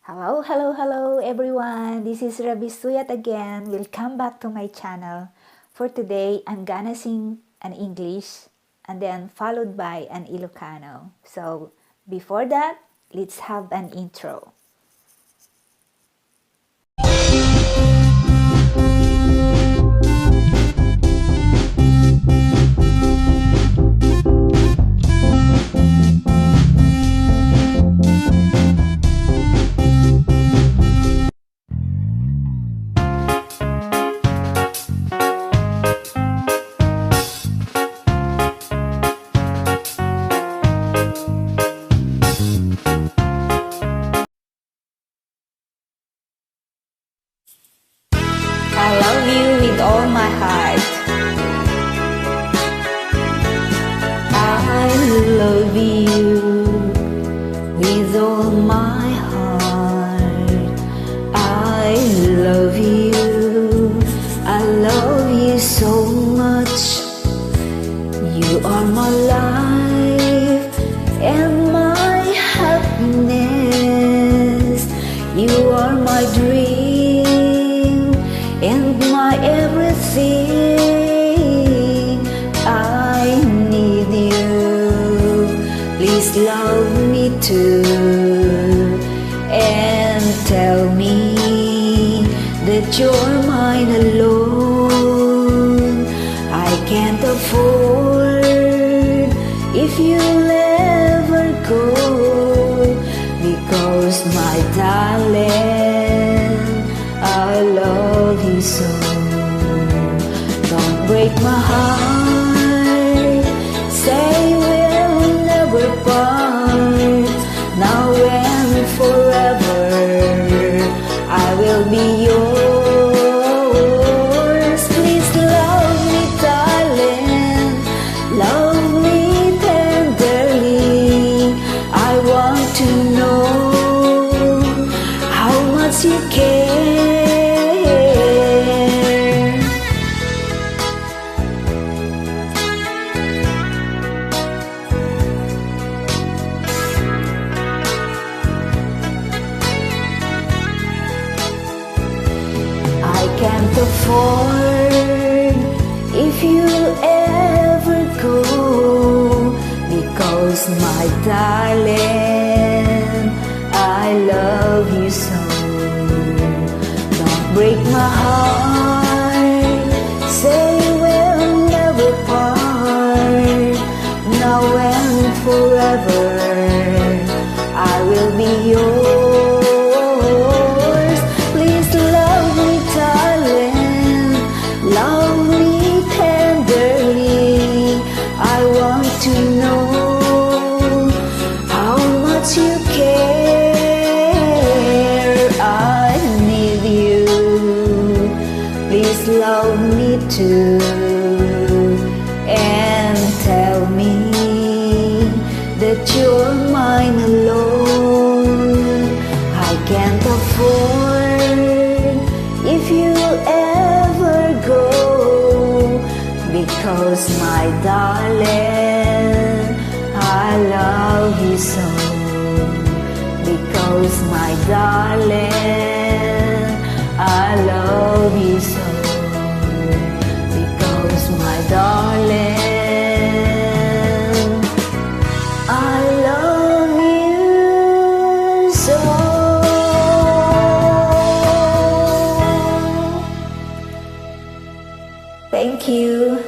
Hello everyone. This is Revie Suyat again. Welcome back to my channel. For today, I'm gonna sing an English and then followed by an Ilocano. So before that, let's have an intro. I love you with all my heart. I love you with all my heart. I love you. I love you so much. You are my life and my happiness. You are my dream and my everything. I need you. Please love me too and tell me that you're mine alone. I can't afford if you'll ever go, because my darling, I love you so. Don't break my heart. Say we'll never part. Now and forever, I will be yours. Please love me, darling. Love me tenderly. I want to know how much you care. I can't afford if you ever go, because my darling, I love you so. Don't break my heart. Say we'll never part. Now and forever, I will be yours. Please love me, darling. Love me tenderly. I want to know how much you care. I need you. Please love me too and tell me that you're mine alone. I can't afford if you ever go, because my darling, I love you so. Because my darling, I love you so. Because my darling, I love you so. Thank you.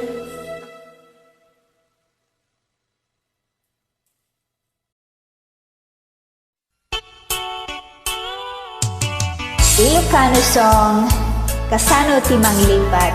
Ilocano song, Kasano Ti Manglipat.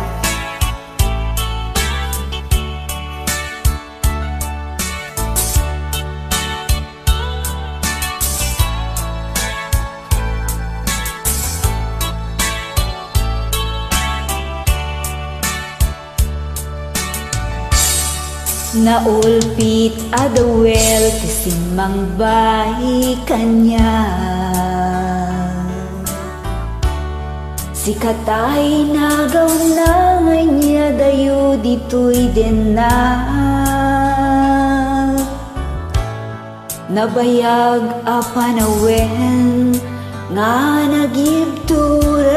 Naulpit adawel kasimang bayi kanya. Si katay nagaw na niya dayo dito'y din na. Nabayag apanawen nga nagibturak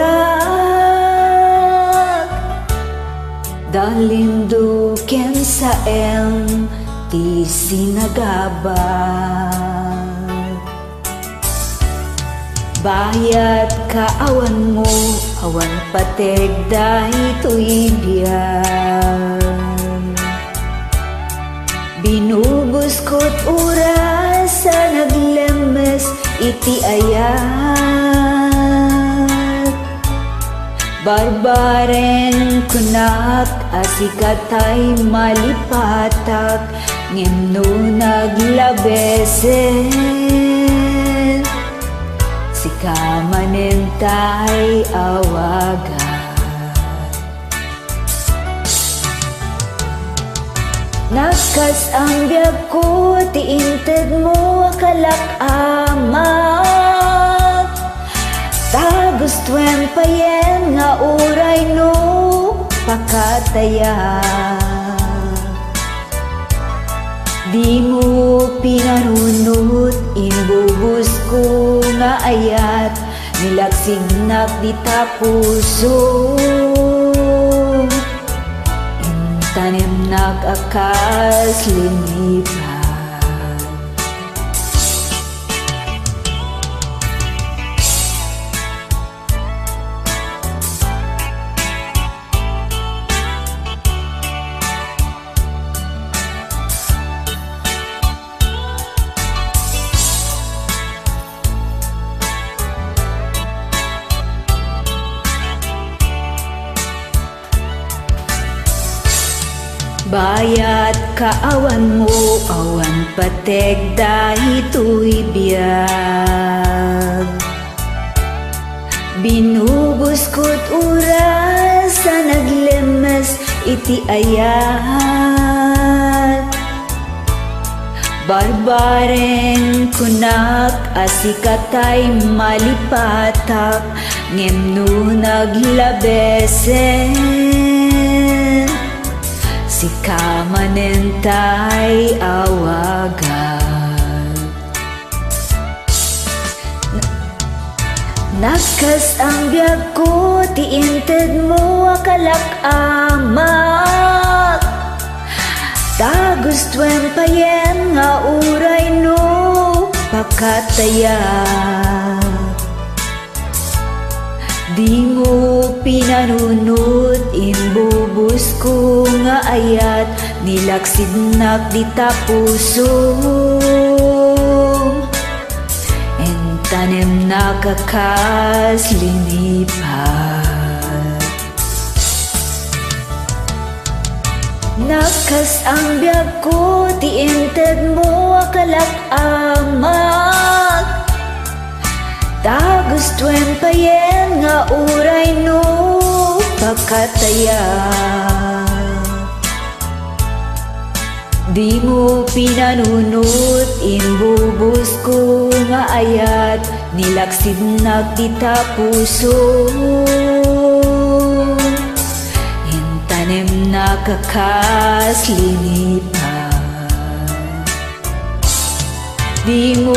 dalinduken sa ti sinagabag. Bayat ka awan mo, awan pateg dahito'y biyag. Binubos ko't oras sa naglemes iti ayat. Barbaren kunak asikatay malipatak ngimno naglabesen. Sikamanentay awagan. Nakas ang biyag ko, tiinted mo akalak amat. Tagustwen payen nga uray no pakataya. Di mo pinanunot, inbubus ko nga ayat, nilagsignak di tapuso. Tanim nag-akas linipan. Bayat kaawan mo, awan pateg dahito'y biyag. Binubos ko't oras sa naglemes iti ayat. Barbaren kunak asikatay malipatak ngimno naglabesen. Sikamanentay awagan. Nakas ang biyag ko, tiinted mo akalak amak. Tagustwen payen nga uray no pakataya. Di mo pinanunot, inbubus ko nga ayat, nilaksidnak di tapuso. Entanem nakakas linipat. Nakas ang biyag ko, tiinted mo akalak amak. Tagustwen payen nga uray no pakataya. Di mo pinanunot, inbubus ko nga ayat, nilaksidnak di tapuso. Intanem nakakas linipan. Di mo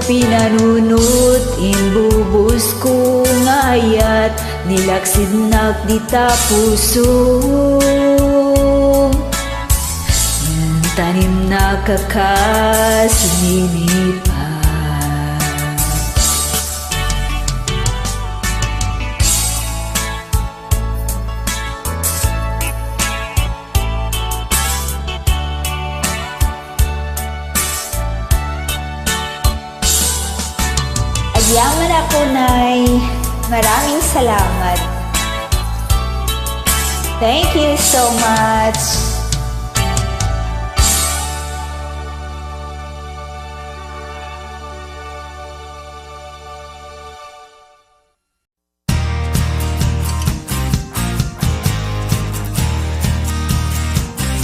pinanunot, inbubus ko nga ayat, nilaksidnak di tapuso. Tanim nakakas linipan. Yaman ako, Nay. Maraming salamat. Thank you so much.